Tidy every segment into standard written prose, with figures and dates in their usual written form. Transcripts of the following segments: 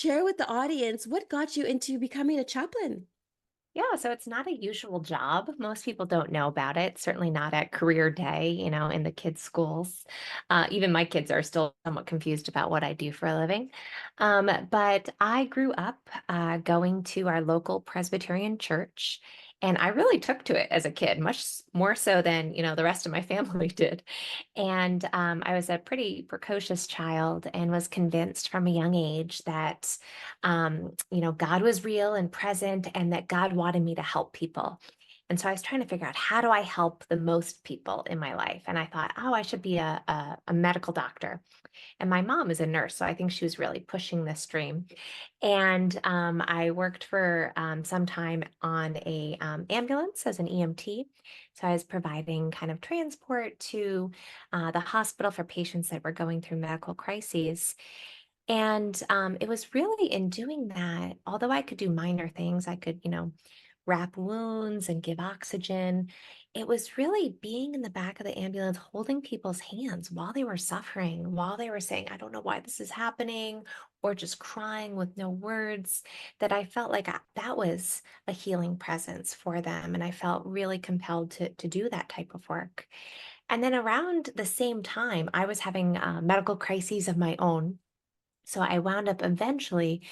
share with the audience what got you into becoming a chaplain? Yeah, so it's not a usual job. Most people don't know about it, certainly not at career day, in the kids' schools. Even my kids are still somewhat confused about what I do for a living. But I grew up going to our local Presbyterian church, and I really took to it as a kid, more so than, the rest of my family did. And I was a pretty precocious child and was convinced from a young age that God was real and present and that God wanted me to help people. And so I was trying to figure out, how do I help the most people in my life? And I thought, oh, I should be a medical doctor. And my mom is a nurse, so I think she was really pushing this dream. And I worked for some time on a ambulance as an EMT. So I was providing kind of transport to the hospital for patients that were going through medical crises. And it was really in doing that, although I could do minor things, I could, wrap wounds and give oxygen. It was really being in the back of the ambulance, holding people's hands while they were suffering, while they were saying, I don't know why this is happening, or just crying with no words, that I felt like that was a healing presence for them. And I felt really compelled to do that type of work. And then around the same time, I was having medical crises of my own. So I wound up eventually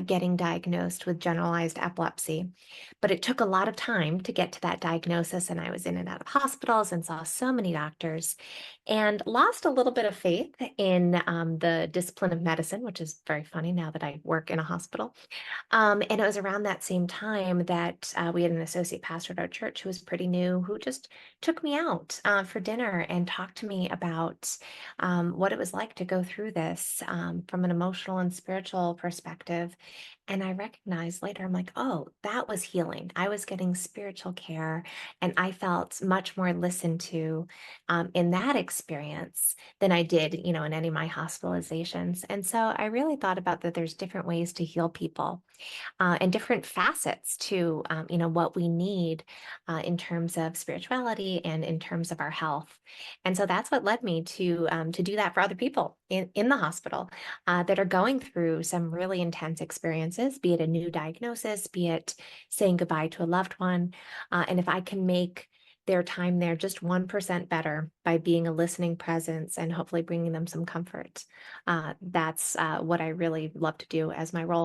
getting diagnosed with generalized epilepsy. But it took a lot of time to get to that diagnosis. And I was in and out of hospitals and saw so many doctors and lost a little bit of faith in the discipline of medicine, which is very funny now that I work in a hospital. And it was around that same time that we had an associate pastor at our church who was pretty new, who just took me out for dinner and talked to me about what it was like to go through this from an emotional and spiritual perspective. And I recognized later, I'm like, oh, that was healing. I was getting spiritual care, and I felt much more listened to in that experience than I did, in any of my hospitalizations. And so I really thought about that there's different ways to heal people and different facets to what we need in terms of spirituality and in terms of our health. And so that's what led me to do that for other people in the hospital that are going through some really intense experiences, be it a new diagnosis, be it saying goodbye to a loved one. And if I can make their time there just 1% better by being a listening presence and hopefully bringing them some comfort. That's what I really love to do as my role.